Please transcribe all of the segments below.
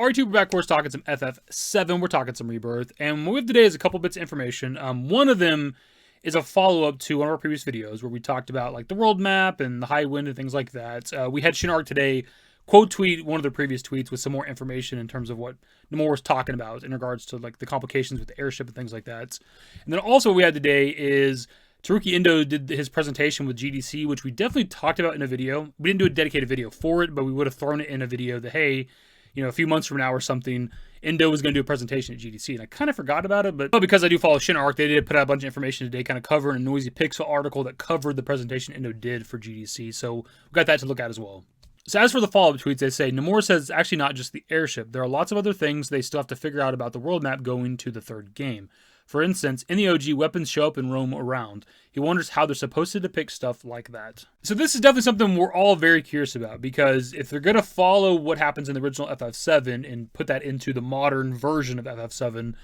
Alright, we're back, of course, talking some FF7, we're talking some Rebirth, and what we have today is a couple bits of information. One of them is a follow-up to one of our previous videos where we talked about like the world map and the Highwind and things like that. We had Shinra Arch today quote tweet one of the previous tweets with some more information in terms of what Nomura was talking about in regards to like the complications with the airship and things like that. And then also what we had today is Teruki Endō did his presentation with GDC, which we definitely talked about in a video. We didn't do a dedicated video for it, but we would have thrown it in a video that, hey, you know, a few months from now or something, Endō was going to do a presentation at GDC, and I kind of forgot about it, but because I do follow Shinra Arch, they did put out a bunch of information today, kind of covering a Noisy Pixel article that covered the presentation Endō did for GDC, so we got that to look at as well. So as for the follow-up tweets, they say, Nomura says it's actually not just the airship. There are lots of other things they still have to figure out about the world map going to the third game. For instance, in the OG, weapons show up and roam around. He wonders how they're supposed to depict stuff like that. So this is definitely something we're all very curious about, because if they're going to follow what happens in the original FF7 and put that into the modern version of FF7,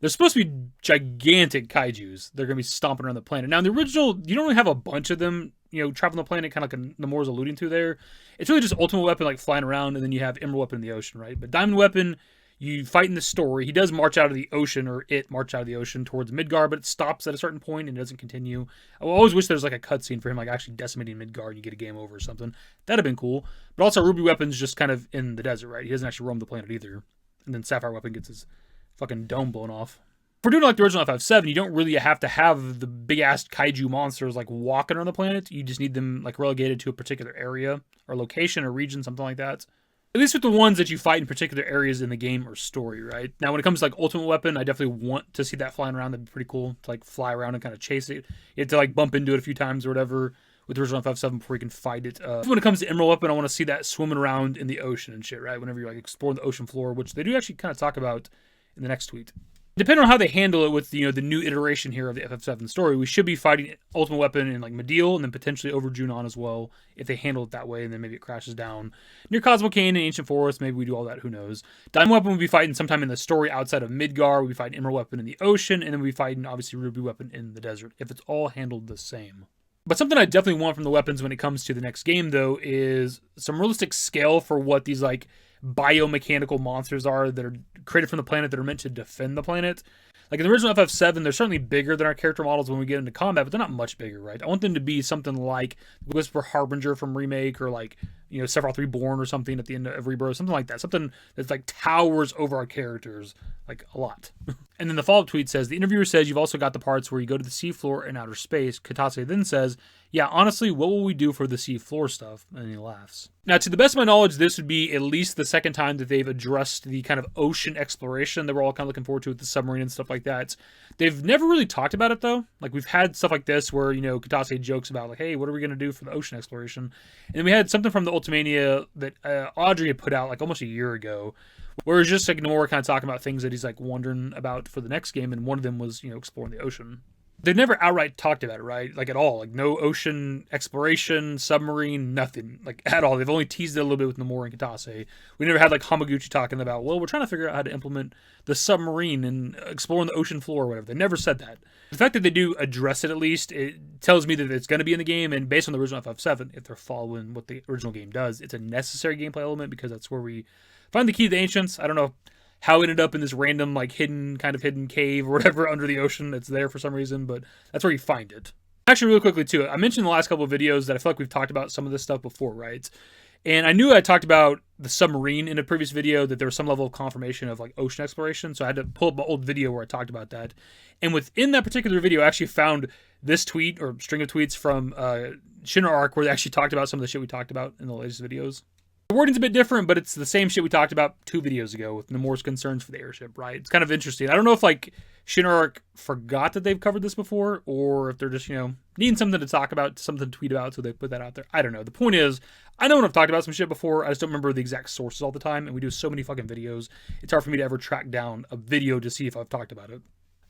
there's supposed to be gigantic kaijus. They're going to be stomping around the planet. Now, in the original, you don't really have a bunch of them, you know, traveling the planet, kind of like Nomura's alluding to there. It's really just Ultimate Weapon, like flying around, and then you have Emerald Weapon in the ocean, right? But Diamond Weapon, you fight in the story. He does march out of the ocean, or it march out of the ocean towards Midgar, but it stops at a certain point and it doesn't continue. I always wish there was like a cutscene for him, like actually decimating Midgar and you get a game over or something. That'd have been cool. But also Ruby Weapon's just kind of in the desert, right? He doesn't actually roam the planet either. And then Sapphire Weapon gets his fucking dome blown off. For doing like the original FF7, you don't really have to have the big-ass kaiju monsters like walking around the planet. You just need them like relegated to a particular area or location or region, something like that. At least with the ones that you fight in particular areas in the game or story, right? Now, when it comes to like Ultimate Weapon, I definitely want to see that flying around. That'd be pretty cool to like fly around and kind of chase it. You have to like bump into it a few times or whatever with the original FF7 before you can fight it. When it comes to Emerald Weapon, I want to see that swimming around in the ocean and shit, right? Whenever you're like exploring the ocean floor, which they do actually kind of talk about in the next tweet. Depending on how they handle it with, you know, the new iteration here of the FF7 story, we should be fighting Ultimate Weapon in like Mediel and then potentially over Junon as well, if they handle it that way, and then maybe it crashes down near Cosmo Cane and Ancient Forest. Maybe we do all that, who knows. Diamond Weapon will be fighting sometime in the story outside of Midgar. We'll be fighting Emerald Weapon in the ocean, and then we'll be fighting obviously Ruby Weapon in the desert, if it's all handled the same. But something I definitely want from the weapons when it comes to the next game, though, is some realistic scale for what these like biomechanical monsters are that are created from the planet that are meant to defend the planet. Like in the original FF7, they're certainly bigger than our character models when we get into combat, but they're not much bigger, right? I want them to be something like Whisper Harbinger from Remake, or like, you know, FF7R Reborn or something at the end of Rebirth, something like that. Something that's like towers over our characters, like a lot. And then the follow-up tweet says, the interviewer says you've also got the parts where you go to the seafloor and outer space. Kitase then says, yeah, honestly, what will we do for the seafloor stuff? And he laughs. Now, to the best of my knowledge, this would be at least the second time that they've addressed the kind of ocean exploration that we're all kind of looking forward to with the submarine and stuff like that. They've never really talked about it, though. Like, we've had stuff like this where, you know, Kitase jokes about, like, hey, what are we going to do for the ocean exploration? And then we had something from the Ultimania that Audrey had put out, like, almost a year ago, where it was just, like, Nomura kind of talking about things that he's, like, wondering about for the next game, and one of them was, you know, exploring the ocean. They've never outright talked about it, right? Like, at all. Like, no ocean exploration, submarine, nothing. Like, at all. They've only teased it a little bit with Nomura and Kitase. We never had, like, Hamaguchi talking about, well, we're trying to figure out how to implement the submarine and exploring the ocean floor or whatever. They never said that. The fact that they do address it, at least, it tells me that it's going to be in the game, and based on the original FF7, if they're following what the original game does, it's a necessary gameplay element, because that's where we find the key to the Ancients. I don't know how it ended up in this random, like, hidden cave or whatever under the ocean. It's there for some reason, but that's where you find it. Actually, really quickly, too, I mentioned in the last couple of videos that I feel like we've talked about some of this stuff before, right? And I knew I talked about the submarine in a previous video, that there was some level of confirmation of, like, ocean exploration, so I had to pull up my old video where I talked about that. And within that particular video, I actually found this tweet, or string of tweets from Shinra Arch, where they actually talked about some of the shit we talked about in the latest videos. The wording's a bit different, but it's the same shit we talked about 2 videos ago with Nomura's concerns for the airship, right? It's kind of interesting. I don't know if, like, Shinra Arch forgot that they've covered this before, or if they're just, you know, needing something to talk about, something to tweet about, so they put that out there. I don't know. The point is, I know when I've talked about some shit before, I just don't remember the exact sources all the time, and we do so many fucking videos, it's hard for me to ever track down a video to see if I've talked about it.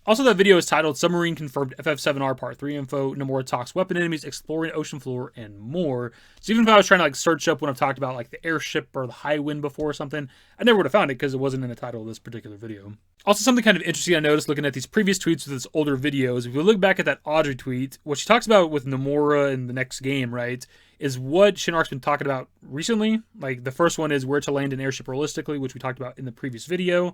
Also, that video is titled Submarine Confirmed FF7R Part 3 Info, Nomura Talks Weapon Enemies, Exploring Ocean Floor, and more. So even if I was trying to like search up when I've talked about like the airship or the Highwind before or something, I never would have found it because it wasn't in the title of this particular video. Also, something kind of interesting I noticed looking at these previous tweets with this older videos, if you look back at that Audrey tweet, what she talks about with Nomura in the next game, right, is what Shinra Arch's been talking about recently. Like, the first one is where to land an airship realistically, which we talked about in the previous video.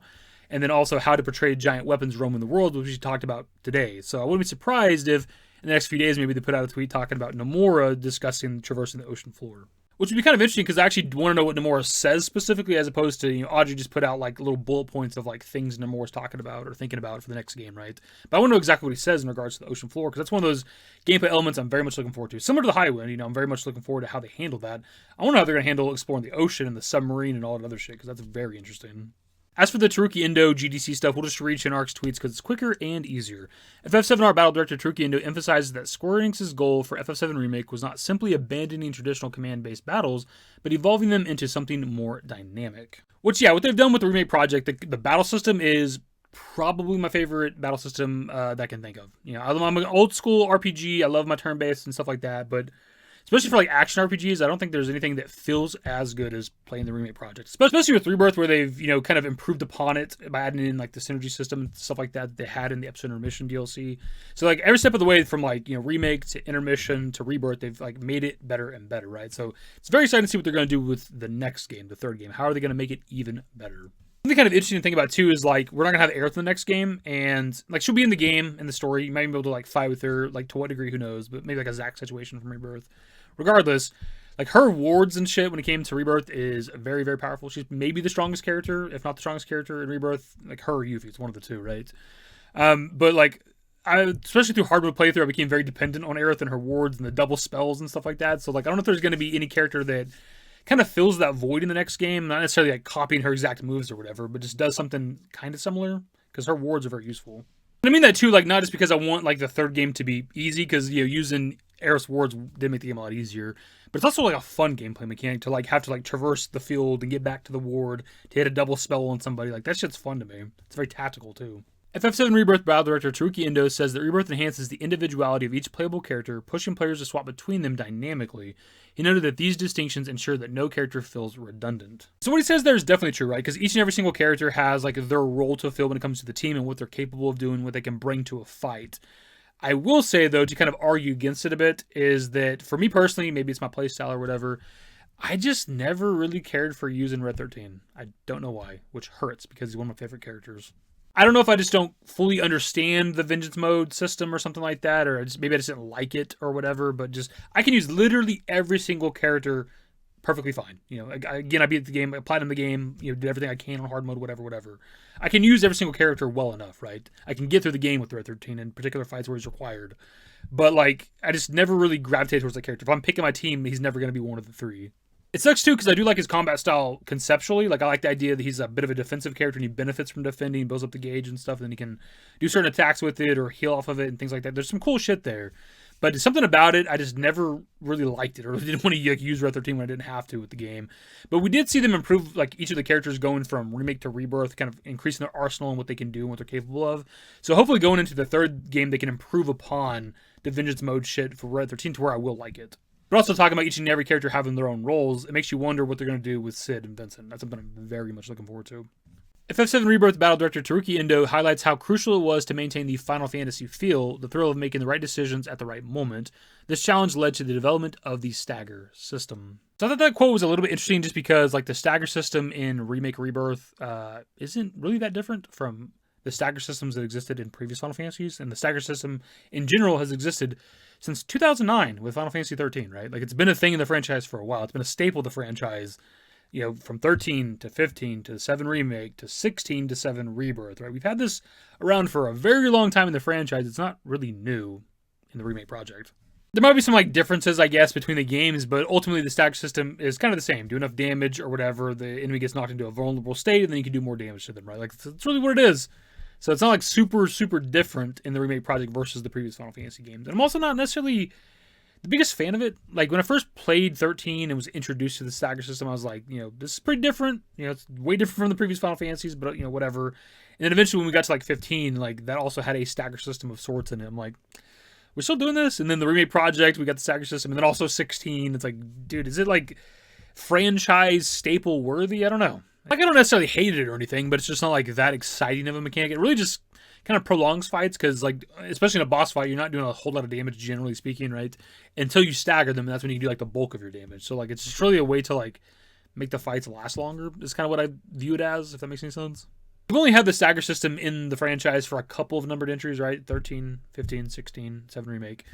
And then also how to portray giant weapons roaming the world, which we talked about today. So I wouldn't be surprised if in the next few days maybe they put out a tweet talking about Nomura discussing traversing the ocean floor. Which would be kind of interesting because I actually want to know what Nomura says specifically, as opposed to, Audrey just put out like little bullet points of like things Nomura's talking about or thinking about for the next game, right? But I want to know exactly what he says in regards to the ocean floor, because that's one of those gameplay elements I'm very much looking forward to. Similar to the Highwind, I'm very much looking forward to how they handle that. I wonder how they're going to handle exploring the ocean and the submarine and all that other shit, because that's very interesting. As for the Teruki Endō GDC stuff, we'll just read Shinra Arch's tweets because it's quicker and easier. FF7R Battle Director Teruki Endō emphasizes that Square Enix's goal for FF7 Remake was not simply abandoning traditional command-based battles, but evolving them into something more dynamic. Which, yeah, what they've done with the remake project, the battle system is probably my favorite battle system that I can think of. I'm an old school RPG, I love my turn-based and stuff like that, but especially for like action RPGs, I don't think there's anything that feels as good as playing the remake project. Especially with Rebirth, where they've, kind of improved upon it by adding in like the synergy system and stuff like that they had in the episode intermission DLC. So like every step of the way from like, remake to intermission to Rebirth, they've like made it better and better, right? So it's very exciting to see what they're going to do with the next game, the third game. How are they going to make it even better? Something kind of interesting to think about too is like we're not gonna have Aerith in the next game, and like she'll be in the game in the story. You might be able to like fight with her, like to what degree, who knows? But maybe like a Zack situation from Rebirth. Regardless, like her wards and shit when it came to Rebirth is very, very powerful. She's maybe the strongest character, if not the strongest character in Rebirth. Like her or Yuffie, it's one of the two, right? But like especially through hard mode playthrough, I became very dependent on Aerith and her wards and the double spells and stuff like that. So like I don't know if there's gonna be any character that kind of fills that void in the next game, not necessarily like copying her exact moves or whatever, but just does something kind of similar, because her wards are very useful. And I mean that too, like not just because I want like the third game to be easy, because using Aerith's wards did make the game a lot easier, but it's also like a fun gameplay mechanic to like have to like traverse the field and get back to the ward to hit a double spell on somebody. Like that shit's fun to me. It's very tactical too. FF7 Rebirth Battle Director Teruki Endō says that Rebirth enhances the individuality of each playable character, pushing players to swap between them dynamically. He noted that these distinctions ensure that no character feels redundant. So what he says there is definitely true, right? Because each and every single character has like their role to fill when it comes to the team and what they're capable of doing, what they can bring to a fight. I will say, though, to kind of argue against it a bit, is that for me personally, maybe it's my playstyle or whatever, I just never really cared for using Red 13. I don't know why, which hurts because he's one of my favorite characters. I don't know if I just don't fully understand the vengeance mode system or something like that, or maybe I just didn't like it or whatever, but just I can use literally every single character perfectly fine. Again, I beat the game, I applied in the game, did everything I can on hard mode, whatever. I can use every single character well enough, right? I can get through the game with Red 13 in particular fights where he's required. But like, I just never really gravitate towards that character. If I'm picking my team, he's never going to be one of the three. It sucks too, because I do like his combat style conceptually. Like, I like the idea that he's a bit of a defensive character and he benefits from defending, builds up the gauge and stuff, and then he can do certain attacks with it or heal off of it and things like that. There's some cool shit there. But something about it, I just never really liked it, or didn't want to use Red 13 when I didn't have to with the game. But we did see them improve, like, each of the characters going from Remake to Rebirth, kind of increasing their arsenal and what they can do and what they're capable of. So hopefully going into the third game, they can improve upon the vengeance mode shit for Red 13 to where I will like it. But also talking about each and every character having their own roles, it makes you wonder what they're going to do with Sid and Vincent. That's something I'm very much looking forward to. FF7 Rebirth Battle Director Teruki Endō highlights how crucial it was to maintain the Final Fantasy feel, the thrill of making the right decisions at the right moment. This challenge led to the development of the Stagger system. So I thought that quote was a little bit interesting just because like the Stagger system in Remake Rebirth isn't really that different from the Stagger systems that existed in previous Final Fantasies, and the Stagger system in general has existed since 2009 with Final Fantasy XIII, right? Like it's been a thing in the franchise for a while. It's been a staple of the franchise. From 13 to 15 to 7 Remake to 16 to 7 Rebirth, right? We've had this around for a very long time in the franchise. It's not really new in the Remake project. There might be some like differences, I guess, between the games, but ultimately the Stagger system is kind of the same. Do enough damage or whatever, the enemy gets knocked into a vulnerable state, and then you can do more damage to them, right? Like that's really what it is. So it's not like super, super different in the Remake project versus the previous Final Fantasy games. And I'm also not necessarily the biggest fan of it. Like when I first played 13 and was introduced to the Stagger system, I was like, this is pretty different. It's way different from the previous Final Fantasies, but whatever. And then eventually when we got to like 15, like that also had a Stagger system of sorts in it. I'm like, we're still doing this? And then the Remake project, we got the Stagger system, and then also 16. It's like, dude, is it like franchise staple worthy? I don't know. Like I don't necessarily hate it or anything, but it's just not like that exciting of a mechanic. It really just kind of prolongs fights because, like, especially in a boss fight, you're not doing a whole lot of damage, generally speaking, right? Until you stagger them, and that's when you can do, like, the bulk of your damage. So, like, it's just really a way to, like, make the fights last longer is kind of what I view it as, if that makes any sense. We've only had the stagger system in the franchise for a couple of numbered entries, right? 13, 15, 16, 7 Remake.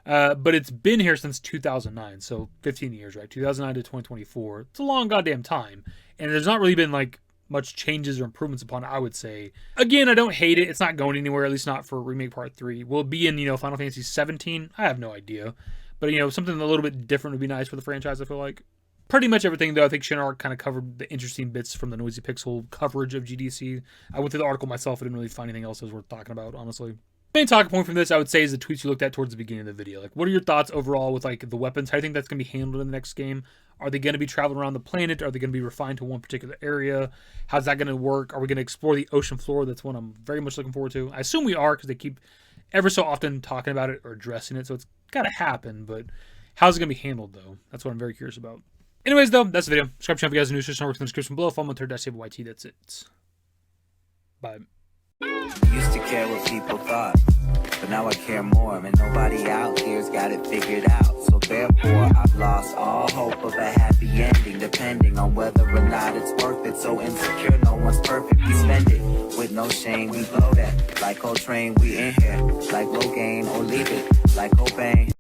But it's been here since 2009, so 15 years, right? 2009 to 2024. It's a long goddamn time. And there's not really been, like, much changes or improvements upon it, I would say. Again, I don't hate it. It's not going anywhere, at least not for Remake Part 3. Will it be in, Final Fantasy XVII? I have no idea. But, something a little bit different would be nice for the franchise, I feel like. Pretty much everything, though. I think Shinra Arch kind of covered the interesting bits from the Noisy Pixel coverage of GDC. I went through the article myself. I didn't really find anything else that was worth talking about, honestly. Main talking point from this, I would say, is the tweets you looked at towards the beginning of the video. Like, what are your thoughts overall with, like, the weapons? How do you think that's going to be handled in the next game? Are they going to be traveling around the planet? Are they going to be refined to one particular area? How's that going to work? Are we going to explore the ocean floor? That's one I'm very much looking forward to. I assume we are, because they keep ever so often talking about it or addressing it, so it's got to happen, but how's it going to be handled, though? That's what I'm very curious about. Anyways, though, that's the video. Subscribe to the channel if you guys are new. Search network in the description below. Follow me on Twitter, @YT. That's it. Bye. Used to care what people thought, but now I care more, and nobody out here's got it figured out. So therefore, I've lost all hope of a happy ending, depending on whether or not it's worth it. So insecure, no one's perfect. We spend it with no shame. We blow that like Coltrane. We in here like Rogaine, or leave it like Cobain.